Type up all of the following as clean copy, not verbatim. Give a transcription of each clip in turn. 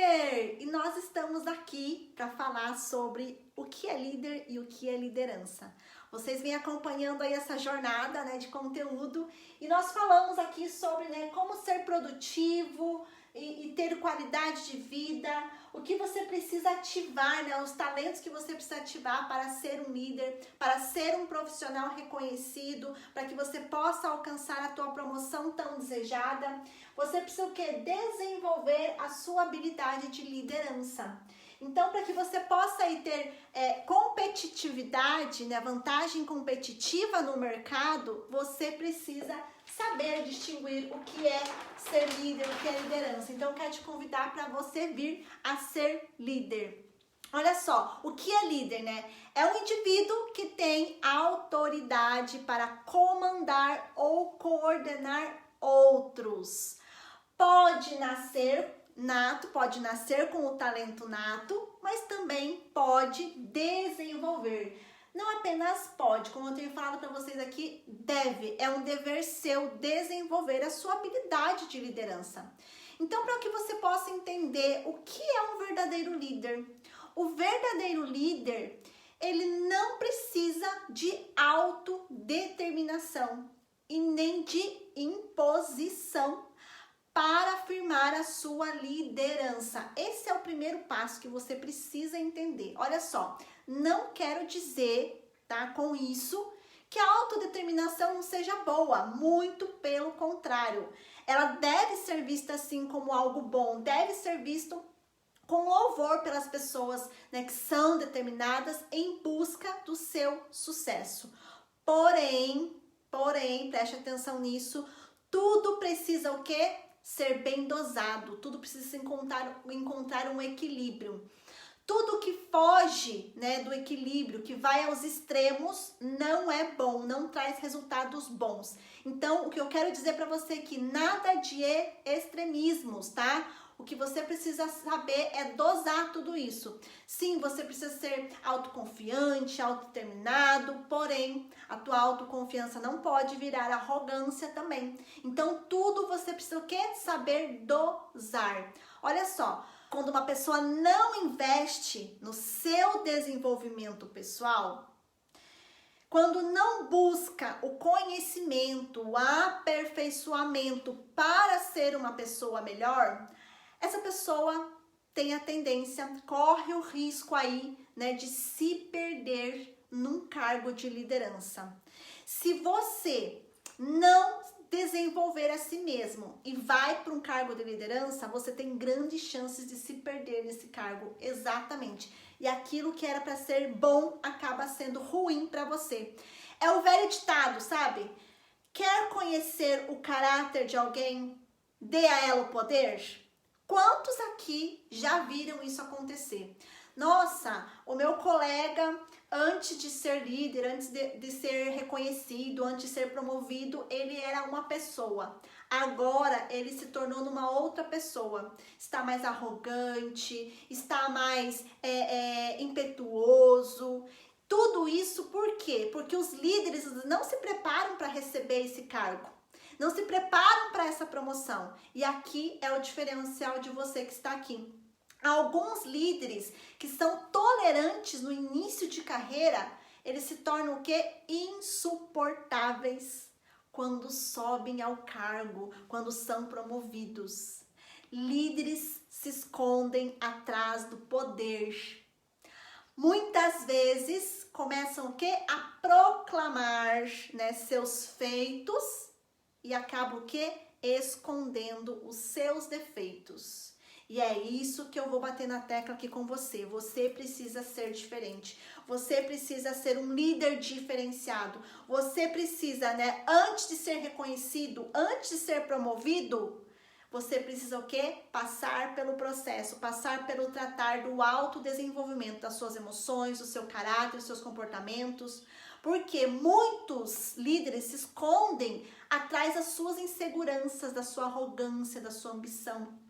líder! E nós estamos aqui para falar sobre o que é líder e o que é liderança. Vocês vêm acompanhando aí essa jornada, né, de conteúdo e nós falamos aqui sobre, né, como ser produtivo e ter qualidade de vida, o que você precisa ativar, né, os talentos que você precisa ativar para ser um líder, para ser um profissional reconhecido, para que você possa alcançar a tua promoção tão desejada. Você precisa o quê? Desenvolver a sua habilidade de liderança. Então, para que você possa aí ter competitividade, né, vantagem competitiva no mercado, você precisa saber distinguir o que é ser líder, o que é liderança. Então, eu quero te convidar para você vir a ser líder. Olha só, o que é líder, né? É um indivíduo que tem autoridade para comandar ou coordenar outros. Pode nascer nato, pode nascer com o talento nato, mas também pode desenvolver. Não apenas pode, como eu tenho falado para vocês aqui, deve, é um dever seu desenvolver a sua habilidade de liderança. Então, para que você possa entender o que é um verdadeiro líder, o verdadeiro líder, ele não precisa de autodeterminação e nem de imposição para afirmar a sua liderança. Esse é o primeiro passo que você precisa entender. Olha só, não quero dizer, tá, com isso, que a autodeterminação não seja boa, muito pelo contrário. Ela deve ser vista assim como algo bom, deve ser visto com louvor pelas pessoas, né, que são determinadas em busca do seu sucesso. Porém, preste atenção nisso, tudo precisa o quê? Ser bem dosado, tudo precisa encontrar um equilíbrio. Tudo que foge, né, do equilíbrio, que vai aos extremos, não é bom, não traz resultados bons. Então, o que eu quero dizer para você é que nada de extremismos, tá? O que você precisa saber é dosar tudo isso. Sim, você precisa ser autoconfiante, autodeterminado, porém, a tua autoconfiança não pode virar arrogância também. Então, tudo você precisa o quê? Saber dosar. Olha só, quando uma pessoa não investe no seu desenvolvimento pessoal, quando não busca o conhecimento, o aperfeiçoamento para ser uma pessoa melhor, essa pessoa tem a tendência, corre o risco aí, né, de se perder num cargo de liderança. Se você não desenvolver a si mesmo e vai para um cargo de liderança, você tem grandes chances de se perder nesse cargo, exatamente. E aquilo que era para ser bom acaba sendo ruim para você. É o velho ditado, sabe? Quer conhecer o caráter de alguém? Dê a ela o poder? Quantos aqui já viram isso acontecer? Nossa, o meu colega, antes de ser líder, antes de ser reconhecido, antes de ser promovido, ele era uma pessoa. Agora ele se tornou numa outra pessoa. Está mais arrogante, está mais impetuoso. Tudo isso por quê? Porque os líderes não se preparam para receber esse cargo. Não se preparam para essa promoção. E aqui é o diferencial de você que está aqui. Alguns líderes que são tolerantes no início de carreira, eles se tornam o quê? Insuportáveis quando sobem ao cargo, quando são promovidos. Líderes se escondem atrás do poder. Muitas vezes começam o quê? A proclamar, né, seus feitos e acabam o quê? Escondendo os seus defeitos. E é isso que eu vou bater na tecla aqui com você. Você precisa ser diferente. Você precisa ser um líder diferenciado. Você precisa, né, antes de ser reconhecido, antes de ser promovido, você precisa o quê? Passar pelo processo, passar pelo tratar do autodesenvolvimento das suas emoções, do seu caráter, dos seus comportamentos. Porque muitos líderes se escondem atrás das suas inseguranças, da sua arrogância, da sua ambição.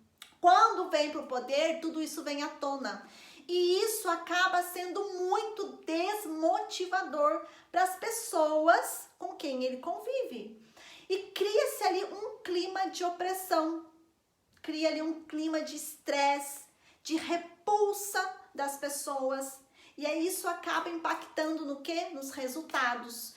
Quando vem para o poder, tudo isso vem à tona. E isso acaba sendo muito desmotivador para as pessoas com quem ele convive. E cria-se ali um clima de opressão, cria ali um clima de estresse, de repulsa das pessoas. E aí isso acaba impactando no quê? Nos resultados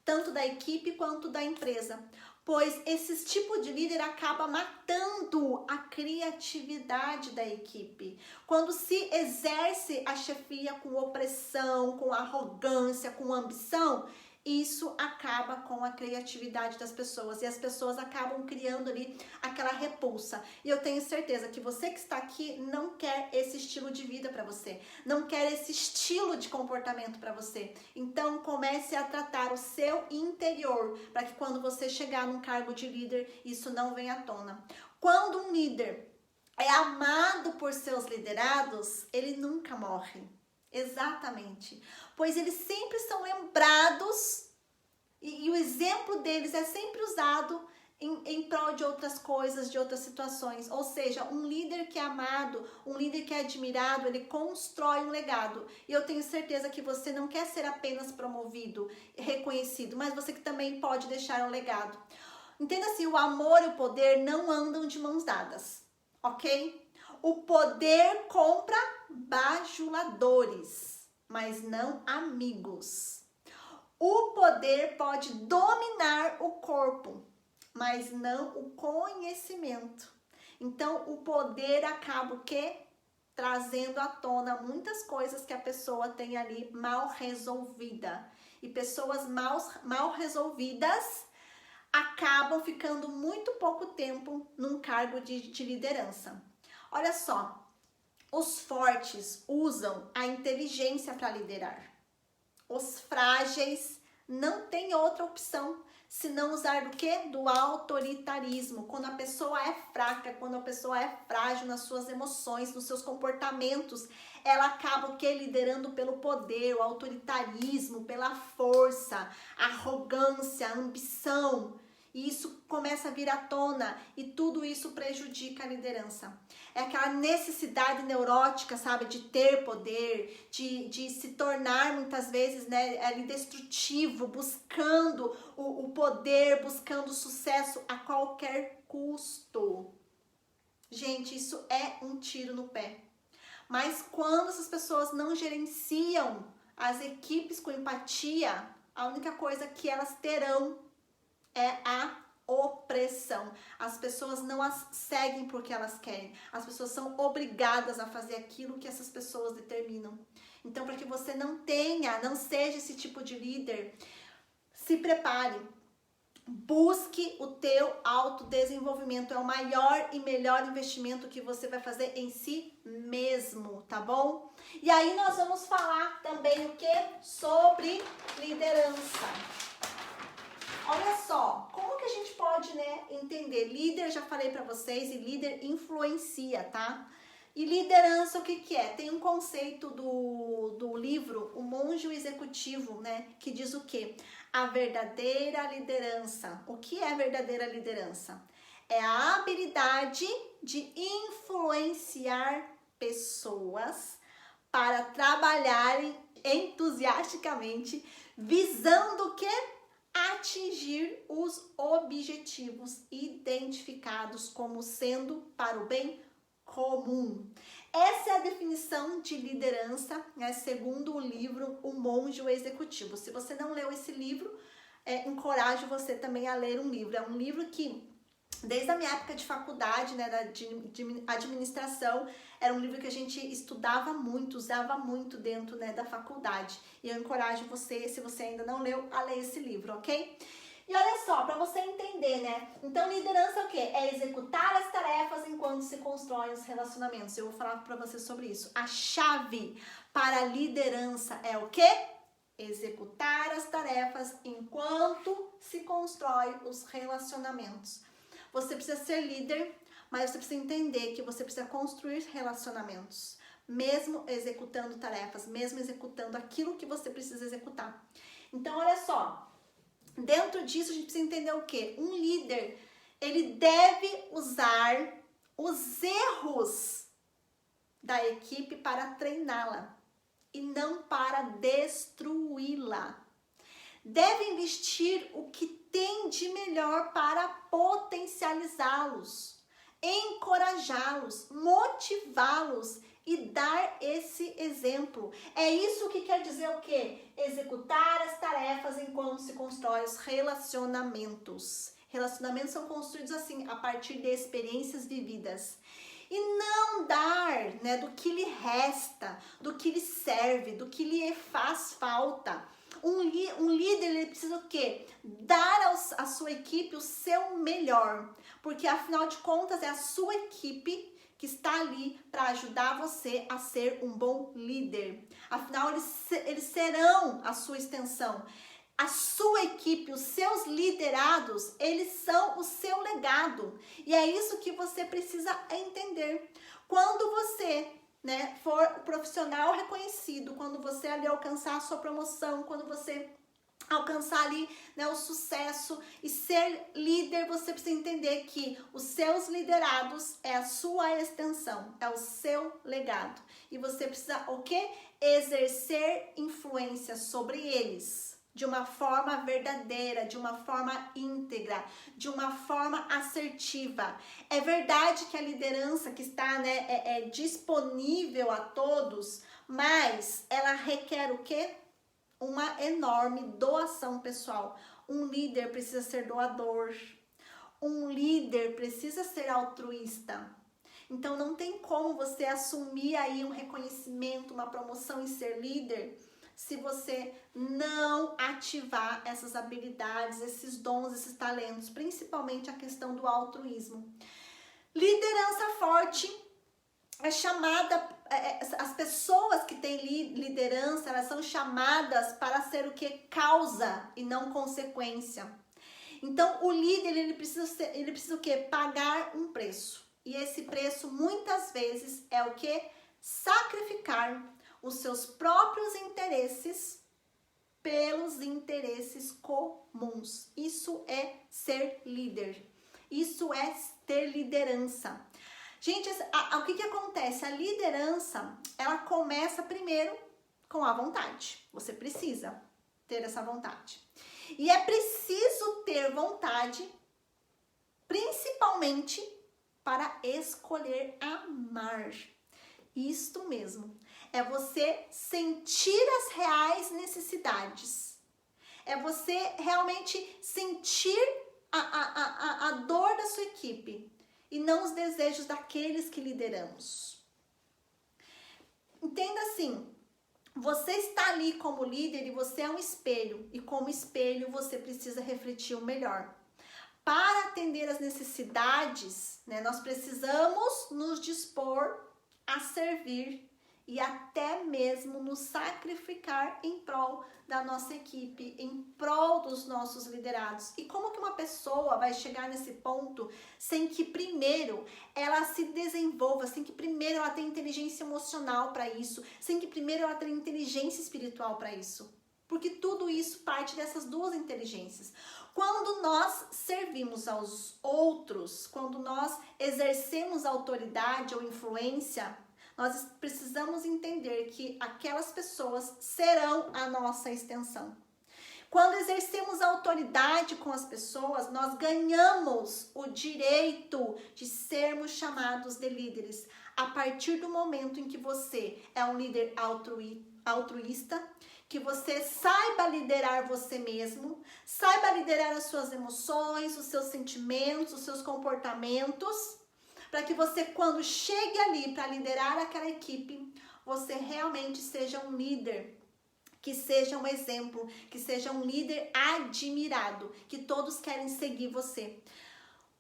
tanto da equipe quanto da empresa. Pois esse tipo de líder acaba matando a criatividade da equipe. Quando se exerce a chefia com opressão, com arrogância, com ambição, isso acaba com a criatividade das pessoas e as pessoas acabam criando ali aquela repulsa. E eu tenho certeza que você que está aqui não quer esse estilo de vida para você, não quer esse estilo de comportamento para você. Então comece a tratar o seu interior para que quando você chegar num cargo de líder, isso não venha à tona. Quando um líder é amado por seus liderados, ele nunca morre. Exatamente, pois eles sempre são lembrados e o exemplo deles é sempre usado em prol de outras coisas, de outras situações. Ou seja, um líder que é amado, um líder que é admirado, ele constrói um legado. E eu tenho certeza que você não quer ser apenas promovido, reconhecido, mas você que também pode deixar um legado. Entenda assim, o amor e o poder não andam de mãos dadas, ok? O poder compra bajuladores, mas não amigos. O poder pode dominar o corpo, mas não o conhecimento. Então, o poder acaba o quê? Trazendo à tona muitas coisas que a pessoa tem ali mal resolvida. E pessoas mal resolvidas acabam ficando muito pouco tempo num cargo de liderança. Olha só, os fortes usam a inteligência para liderar. Os frágeis não têm outra opção senão usar do quê? Do autoritarismo. Quando a pessoa é fraca, quando a pessoa é frágil nas suas emoções, nos seus comportamentos, ela acaba o quê? Liderando pelo poder, o autoritarismo, pela força, arrogância, ambição. E isso começa a vir à tona e tudo isso prejudica a liderança. É aquela necessidade neurótica, sabe, de ter poder, de se tornar muitas vezes, né, ali destrutivo, buscando o poder, buscando o sucesso a qualquer custo. Gente, isso é um tiro no pé. Mas quando essas pessoas não gerenciam as equipes com empatia, a única coisa que elas terão é a opressão. As pessoas não as seguem porque elas querem. As pessoas são obrigadas a fazer aquilo que essas pessoas determinam. Então, para que você não seja esse tipo de líder, se prepare. Busque o teu autodesenvolvimento. É o maior e melhor investimento que você vai fazer em si mesmo, tá bom? E aí nós vamos falar também o que? Sobre liderança. Olha só, como que a gente pode, né, entender? Líder, já falei pra vocês, e líder influencia, tá? E liderança, o que que é? Tem um conceito do livro O Monge e o Executivo, né, que diz o quê? A verdadeira liderança. O que é verdadeira liderança? É a habilidade de influenciar pessoas para trabalharem entusiasticamente, visando o quê? Atingir os objetivos identificados como sendo para o bem comum. Essa é a definição de liderança, né, segundo o livro O Monge e o Executivo. Se você não leu esse livro, encorajo você também a ler um livro. É um livro que, desde a minha época de faculdade, né, de administração, era um livro que a gente estudava muito, usava muito dentro, né, da faculdade. E eu encorajo você, se você ainda não leu, a ler esse livro, ok? E olha só, para você entender, né? Então, liderança é o quê? É executar as tarefas enquanto se constroem os relacionamentos. Eu vou falar para você sobre isso. A chave para a liderança é o quê? Executar as tarefas enquanto se constrói os relacionamentos. Você precisa ser líder, mas você precisa entender que você precisa construir relacionamentos, mesmo executando tarefas, mesmo executando aquilo que você precisa executar. Então, olha só, dentro disso a gente precisa entender o quê? Um líder, ele deve usar os erros da equipe para treiná-la e não para destruí-la. Deve investir o que tem de melhor para potencializá-los. encorajá-los, motivá-los e dar esse exemplo. É isso que quer dizer o quê? Executar as tarefas enquanto se constrói os relacionamentos. Relacionamentos são construídos assim, a partir de experiências vividas. E não dar, né, do que lhe resta, do que lhe serve, do que lhe faz falta. Um líder, ele precisa o quê? Dar à sua equipe o seu melhor. Porque, afinal de contas, é a sua equipe que está ali para ajudar você a ser um bom líder. Afinal, eles serão a sua extensão. A sua equipe, os seus liderados, eles são o seu legado. E é isso que você precisa entender. Quando você, né, for profissional reconhecido, quando você ali alcançar a sua promoção, quando você alcançar ali, né, o sucesso e ser líder, você precisa entender que os seus liderados é a sua extensão, é o seu legado. E você precisa o quê? Exercer influência sobre eles. De uma forma verdadeira, de uma forma íntegra, de uma forma assertiva. É verdade que a liderança que está, né, é disponível a todos, mas ela requer o quê? Uma enorme doação pessoal. Um líder precisa ser doador. Um líder precisa ser altruísta. Então não tem como você assumir aí um reconhecimento, uma promoção e ser líder se você não ativar essas habilidades, esses dons, esses talentos, principalmente a questão do altruísmo. Liderança forte é chamada, as pessoas que têm liderança, elas são chamadas para ser o que? Causa e não consequência. Então, o líder, ele precisa o quê? Pagar um preço. E esse preço, muitas vezes, é o que? Sacrificar os seus próprios interesses pelos interesses comuns. Isso é ser líder. Isso é ter liderança. Gente, o que acontece? A liderança, ela começa primeiro com a vontade. Você precisa ter essa vontade. E é preciso ter vontade, principalmente para escolher amar. Isto mesmo. É você sentir as reais necessidades. É você realmente sentir a dor da sua equipe e não os desejos daqueles que lideramos. Entenda assim, você está ali como líder e você é um espelho. E como espelho você precisa refletir o melhor. Para atender as necessidades, né, nós precisamos nos dispor a servir e até mesmo nos sacrificar em prol da nossa equipe, em prol dos nossos liderados. E como que uma pessoa vai chegar nesse ponto sem que primeiro ela se desenvolva, sem que primeiro ela tenha inteligência emocional para isso, sem que primeiro ela tenha inteligência espiritual para isso? Porque tudo isso parte dessas duas inteligências. Quando nós servimos aos outros, quando nós exercemos autoridade ou influência, nós precisamos entender que aquelas pessoas serão a nossa extensão. Quando exercemos autoridade com as pessoas, nós ganhamos o direito de sermos chamados de líderes. A partir do momento em que você é um líder altruísta, que você saiba liderar você mesmo, saiba liderar as suas emoções, os seus sentimentos, os seus comportamentos, para que você, quando chegue ali para liderar aquela equipe, você realmente seja um líder, que seja um exemplo, que seja um líder admirado, que todos querem seguir você.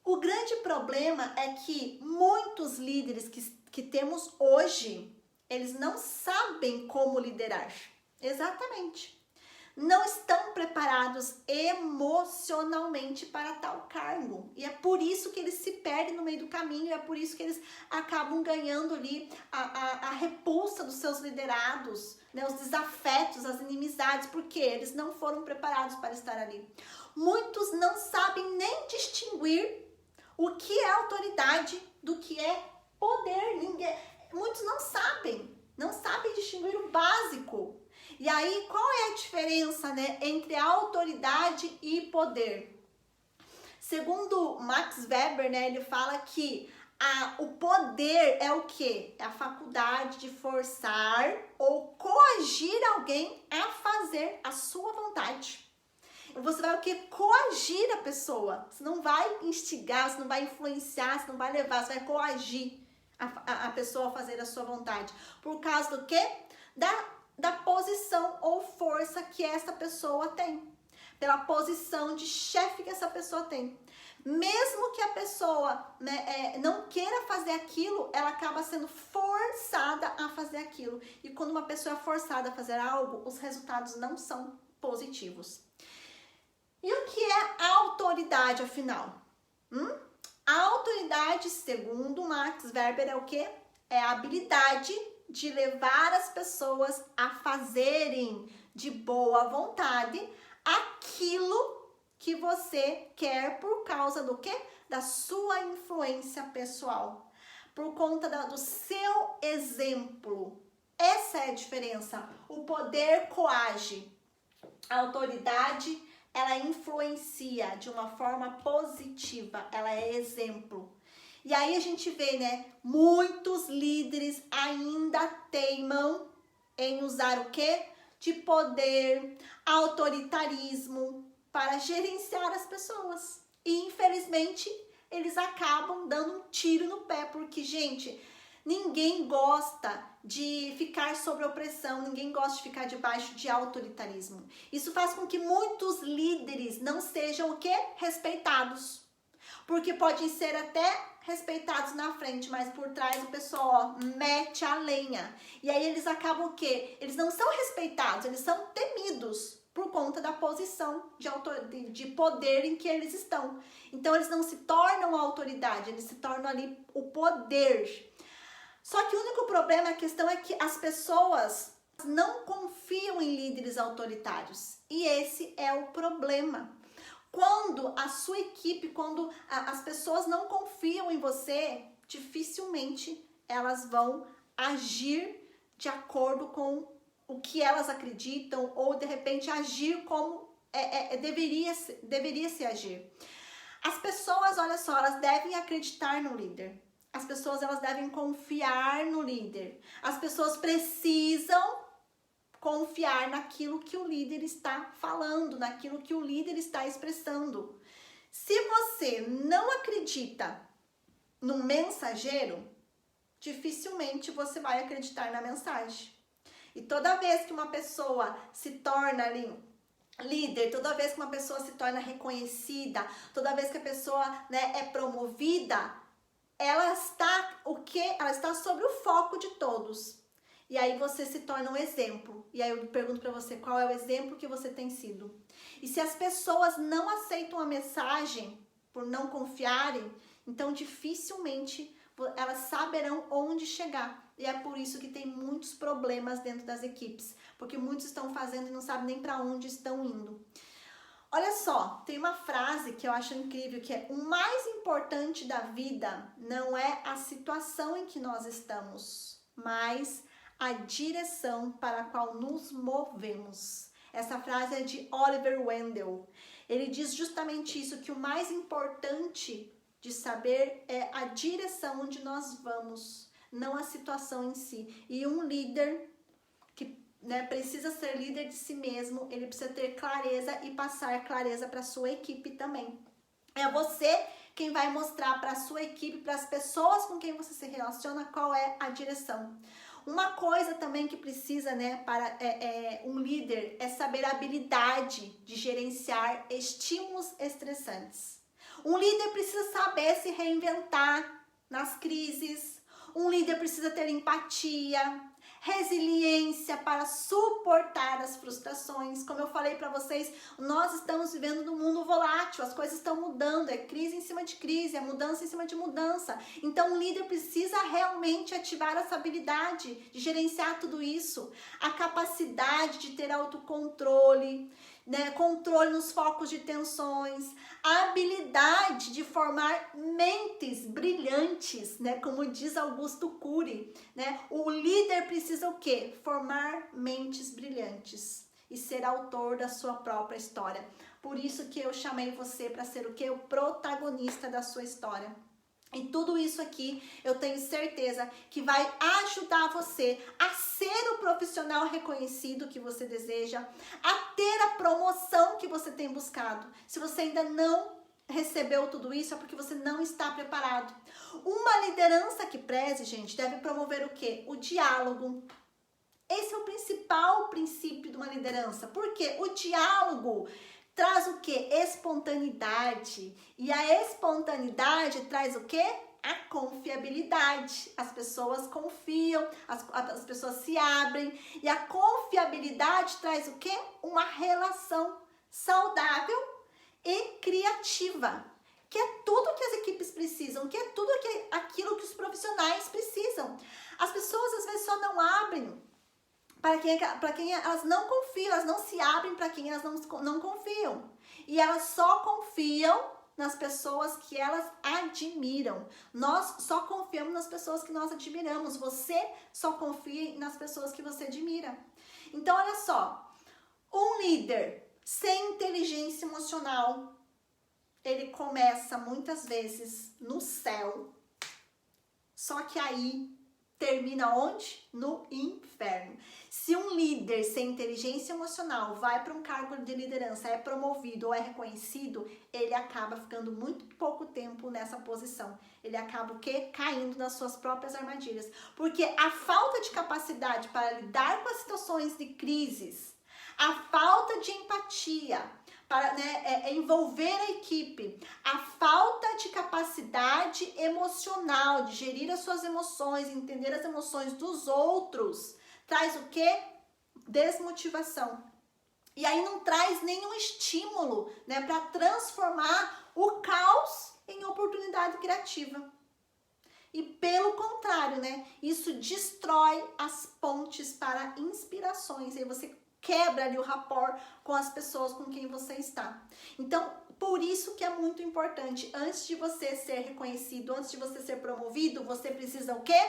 O grande problema é que muitos líderes que temos hoje, eles não sabem como liderar. Exatamente. Não estão preparados emocionalmente para tal cargo. E é por isso que eles se perdem no meio do caminho, é por isso que eles acabam ganhando ali a repulsa dos seus liderados, né? Os desafetos, as inimizades, porque eles não foram preparados para estar ali. Muitos não sabem nem distinguir o que é autoridade do que é poder. Muitos não sabem distinguir o básico. E aí, qual é a diferença, né, entre autoridade e poder? Segundo Max Weber, né, ele fala que O poder é o quê? É a faculdade de forçar ou coagir alguém a fazer a sua vontade. Você vai o quê? Coagir a pessoa. Você não vai instigar, você não vai influenciar, você não vai levar, você vai coagir a pessoa a fazer a sua vontade. Por causa do quê? Da posição ou força que essa pessoa tem. Pela posição de chefe que essa pessoa tem. Mesmo que a pessoa, né, não queira fazer aquilo, ela acaba sendo forçada a fazer aquilo. E quando uma pessoa é forçada a fazer algo, os resultados não são positivos. E o que é autoridade, afinal? A autoridade, segundo Max Weber, é o quê? É a habilidade de levar as pessoas a fazerem de boa vontade aquilo que você quer por causa do quê? Da sua influência pessoal. Por conta do seu exemplo. Essa é a diferença. O poder coage. A autoridade, ela influencia de uma forma positiva. Ela é exemplo. E aí a gente vê, né? Muitos líderes ainda teimam em usar o quê? De poder, autoritarismo para gerenciar as pessoas. E infelizmente eles acabam dando um tiro no pé, porque, gente, ninguém gosta de ficar sob opressão, ninguém gosta de ficar debaixo de autoritarismo. Isso faz com que muitos líderes não sejam o quê? Respeitados. Porque podem ser até respeitados na frente, mas por trás o pessoal, ó, mete a lenha. E aí eles acabam o quê? Eles não são respeitados, eles são temidos por conta da posição de poder em que eles estão. Então eles não se tornam autoridade, eles se tornam ali o poder. Só que o único problema, a questão é que as pessoas não confiam em líderes autoritários. E esse é o problema. Quando a sua equipe, quando as pessoas não confiam em você, dificilmente elas vão agir de acordo com o que elas acreditam ou de repente agir como deveria se agir. As pessoas, olha só, elas devem acreditar no líder. As pessoas, elas devem confiar no líder. As pessoas precisam confiar naquilo que o líder está falando, naquilo que o líder está expressando. Se você não acredita no mensageiro, dificilmente você vai acreditar na mensagem. E toda vez que uma pessoa se torna ali líder, toda vez que uma pessoa se torna reconhecida, toda vez que a pessoa, né, é promovida, ela está o quê? Ela está sobre o foco de todos. E aí você se torna um exemplo. E aí eu pergunto para você, qual é o exemplo que você tem sido? E se as pessoas não aceitam a mensagem por não confiarem, então dificilmente elas saberão onde chegar. E é por isso que tem muitos problemas dentro das equipes, porque muitos estão fazendo e não sabem nem para onde estão indo. Olha só, tem uma frase que eu acho incrível, que é: o mais importante da vida não é a situação em que nós estamos, mas a direção para a qual nos movemos. Essa frase é de Oliver Wendell. Ele diz justamente isso, que o mais importante de saber é a direção onde nós vamos, não a situação em si. E um líder que, né, precisa ser líder de si mesmo, ele precisa ter clareza e passar clareza para a sua equipe também. É você quem vai mostrar para a sua equipe, para as pessoas com quem você se relaciona, qual é a direção. Uma coisa também que precisa, né, para um líder é saber a habilidade de gerenciar estímulos estressantes. Um líder precisa saber se reinventar nas crises. Um líder precisa ter empatia, resiliência para suportar as frustrações. Como eu falei para vocês, nós estamos vivendo num mundo volátil, as coisas estão mudando, é crise em cima de crise, é mudança em cima de mudança. Então, um líder precisa realmente ativar essa habilidade de gerenciar tudo isso, a capacidade de ter autocontrole, né, controle nos focos de tensões, a habilidade de formar mentes brilhantes, né, como diz Augusto Cury, né? O líder precisa o quê? Formar mentes brilhantes e ser autor da sua própria história. Por isso que eu chamei você para ser o quê? O protagonista da sua história. E tudo isso aqui eu tenho certeza que vai ajudar você a ser o profissional reconhecido que você deseja, a ter a promoção que você tem buscado. Se você ainda não recebeu tudo isso, é porque você não está preparado. Uma liderança que preze, gente, deve promover o quê? O diálogo. Esse é o principal princípio de uma liderança. Porque o diálogo traz o quê? Espontaneidade. E a espontaneidade traz o quê? A confiabilidade. As pessoas confiam, as pessoas se abrem. E a confiabilidade traz o quê? Uma relação saudável e criativa. Que é tudo que as equipes precisam, que é tudo aquilo que os profissionais precisam. As pessoas às vezes só não abrem para quem elas não confiam, elas não se abrem para quem elas não confiam. E elas só confiam nas pessoas que elas admiram. Nós só confiamos nas pessoas que nós admiramos. Você só confia nas pessoas que você admira. Então, olha só. Um líder sem inteligência emocional, ele começa muitas vezes no céu. Só que aí termina onde? No inferno. Se um líder sem inteligência emocional vai para um cargo de liderança, é promovido ou é reconhecido, ele acaba ficando muito pouco tempo nessa posição. Ele acaba o quê? Caindo nas suas próprias armadilhas. Porque a falta de capacidade para lidar com as situações de crises, a falta de empatia, para envolver a equipe, a falta de capacidade emocional, de gerir as suas emoções, entender as emoções dos outros, traz o quê? Desmotivação. E aí não traz nenhum estímulo, né, para transformar o caos em oportunidade criativa. E pelo contrário, né, isso destrói as pontes para inspirações. E aí você quebra ali o rapport com as pessoas com quem você está. Então, por isso que é muito importante, antes de você ser reconhecido, antes de você ser promovido, você precisa o quê?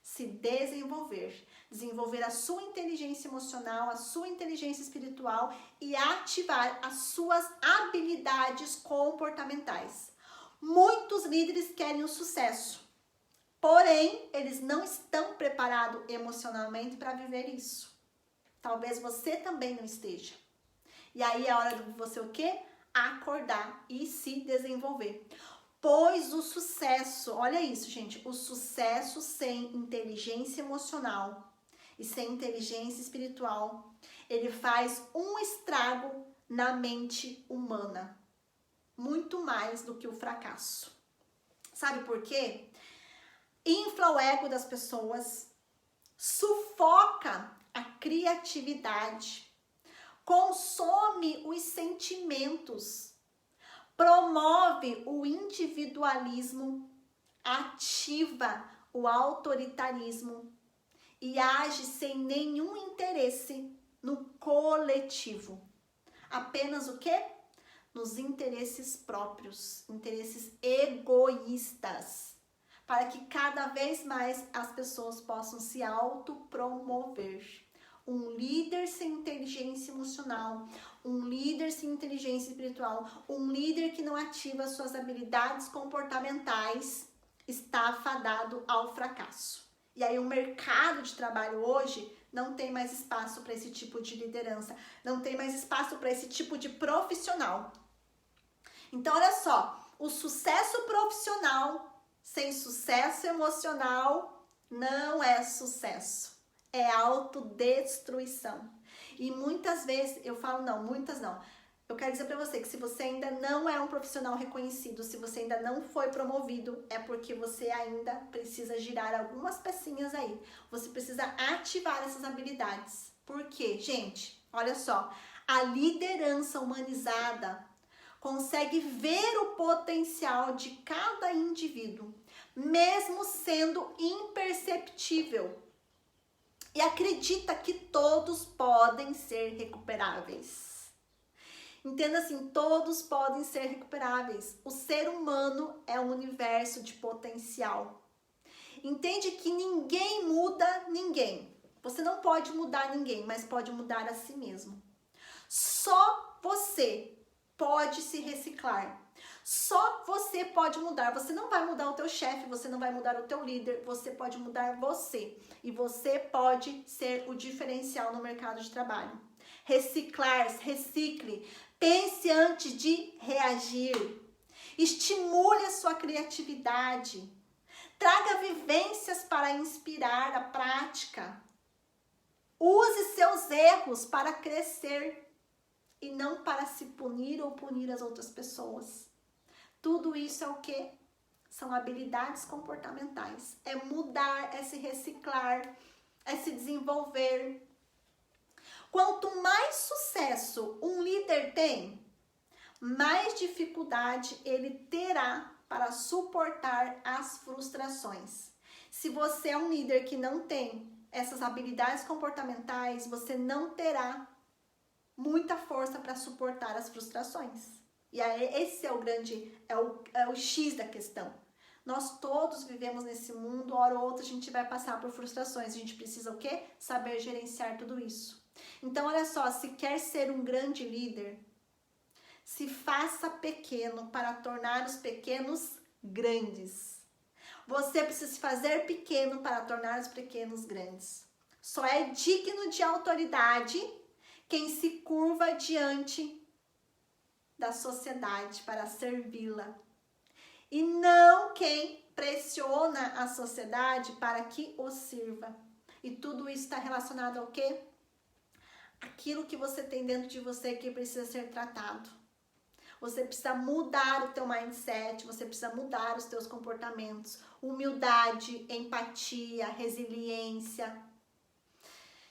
Se desenvolver. Desenvolver a sua inteligência emocional, a sua inteligência espiritual e ativar as suas habilidades comportamentais. Muitos líderes querem o sucesso, porém, eles não estão preparados emocionalmente para viver isso. Talvez você também não esteja. E aí é hora de você o quê? Acordar e se desenvolver. Pois o sucesso, olha isso, gente, o sucesso sem inteligência emocional e sem inteligência espiritual, ele faz um estrago na mente humana. Muito mais do que o fracasso. Sabe por quê? Infla o ego das pessoas, sufoca a criatividade, consome os sentimentos, promove o individualismo, ativa o autoritarismo e age sem nenhum interesse no coletivo. Apenas o quê? Nos interesses próprios, interesses egoístas, para que cada vez mais as pessoas possam se autopromover. Um líder sem inteligência emocional, um líder sem inteligência espiritual, um líder que não ativa suas habilidades comportamentais, está fadado ao fracasso. E aí o mercado de trabalho hoje não tem mais espaço para esse tipo de liderança, não tem mais espaço para esse tipo de profissional. Então, olha só, o sucesso profissional sem sucesso emocional não é sucesso, é autodestruição. E muitas vezes, eu falo não, muitas não. Eu quero dizer para você que se você ainda não é um profissional reconhecido, se você ainda não foi promovido, é porque você ainda precisa girar algumas pecinhas aí. Você precisa ativar essas habilidades. Por quê? Gente, olha só, a liderança humanizada consegue ver o potencial de cada indivíduo, mesmo sendo imperceptível. E acredita que todos podem ser recuperáveis. Entenda assim, todos podem ser recuperáveis. O ser humano é um universo de potencial. Entende que ninguém muda ninguém. Você não pode mudar ninguém, mas pode mudar a si mesmo. Só você pode se reciclar. Só você pode mudar. Você não vai mudar o teu chefe, você não vai mudar o teu líder, você pode mudar você. E você pode ser o diferencial no mercado de trabalho. Recicle. Pense antes de reagir. Estimule a sua criatividade. Traga vivências para inspirar a prática. Use seus erros para crescer e não para se punir ou punir as outras pessoas. Tudo isso é o quê? São habilidades comportamentais. É mudar, é se reciclar, é se desenvolver. Quanto mais sucesso um líder tem, mais dificuldade ele terá para suportar as frustrações. Se você é um líder que não tem essas habilidades comportamentais, você não terá muita força para suportar as frustrações. E aí, esse é o grande, é o X da questão. Nós todos vivemos nesse mundo, hora ou outra a gente vai passar por frustrações. A gente precisa o quê? Saber gerenciar tudo isso. Então, olha só, se quer ser um grande líder, se faça pequeno para tornar os pequenos grandes. Você precisa se fazer pequeno para tornar os pequenos grandes. Só é digno de autoridade quem se curva diante da sociedade para servi-la. E não quem pressiona a sociedade para que o sirva. E tudo isso está relacionado ao quê? Aquilo que você tem dentro de você que precisa ser tratado. Você precisa mudar o teu mindset, você precisa mudar os teus comportamentos. Humildade, empatia, resiliência.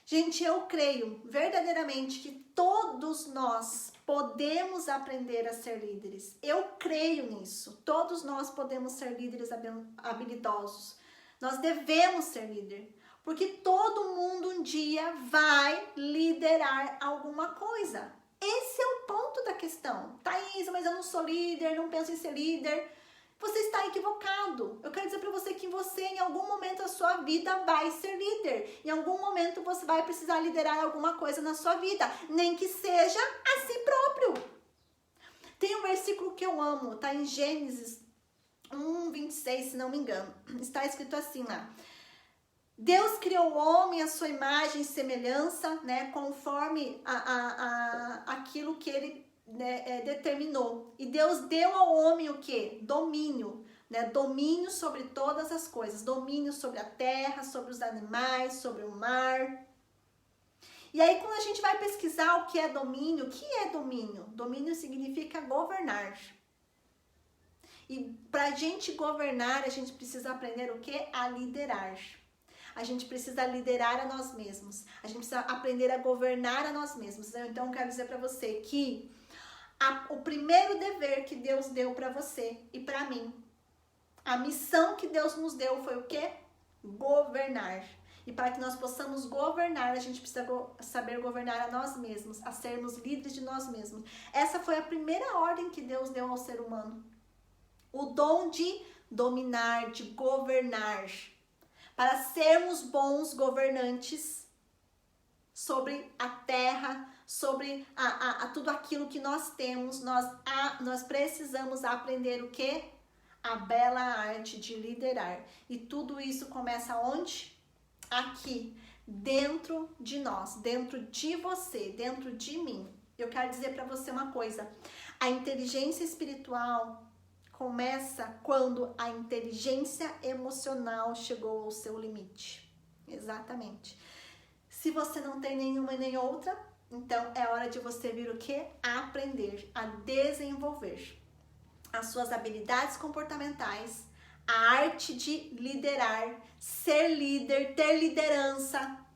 Gente, eu creio verdadeiramente que todos nós podemos aprender a ser líderes. Eu creio nisso. Todos nós podemos ser líderes habilidosos. Nós devemos ser líder. Porque todo mundo um dia vai liderar alguma coisa. Esse é o ponto da questão. Thaís, mas eu não sou líder, não penso em ser líder. Você está equivocado. Eu quero dizer para você que você, em algum momento da sua vida, vai ser líder. Em algum momento você vai precisar liderar alguma coisa na sua vida, nem que seja a si próprio. Tem um versículo que eu amo, tá em Gênesis 1:26, se não me engano. Está escrito assim lá. Deus criou o homem à sua imagem e semelhança, né, conforme aquilo que ele determinou. E Deus deu ao homem o quê? Domínio, né? Domínio sobre todas as coisas. Domínio sobre a terra, sobre os animais, sobre o mar. E aí, quando a gente vai pesquisar o que é domínio, o que é domínio? Domínio significa governar. E para a gente governar, a gente precisa aprender o quê? A liderar. A gente precisa liderar a nós mesmos. A gente precisa aprender a governar a nós mesmos. Então, eu quero dizer para você que o primeiro dever que Deus deu para você e para mim, a missão que Deus nos deu foi o quê? Governar. E para que nós possamos governar, a gente precisa saber governar a nós mesmos, a sermos líderes de nós mesmos. Essa foi a primeira ordem que Deus deu ao ser humano. O dom de dominar, de governar. Para sermos bons governantes sobre a terra, sobre tudo aquilo que nós temos, nós precisamos aprender o quê? A bela arte de liderar. E tudo isso começa onde? Aqui, dentro de nós, dentro de você, dentro de mim. Eu quero dizer para você uma coisa. A inteligência espiritual começa quando a inteligência emocional chegou ao seu limite. Exatamente. Se você não tem nenhuma e nem outra, então é hora de você vir o quê? A aprender, a desenvolver as suas habilidades comportamentais, a arte de liderar, ser líder, ter liderança,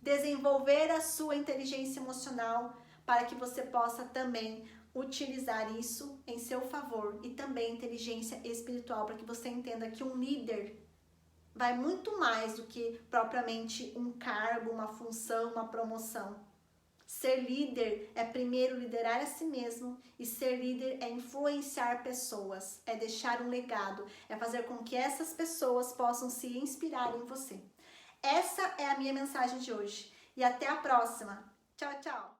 desenvolver a sua inteligência emocional para que você possa também utilizar isso em seu favor e também inteligência espiritual para que você entenda que um líder vai muito mais do que propriamente um cargo, uma função, uma promoção. Ser líder é primeiro liderar a si mesmo e ser líder é influenciar pessoas, é deixar um legado, é fazer com que essas pessoas possam se inspirar em você. Essa é a minha mensagem de hoje e até a próxima. Tchau, tchau!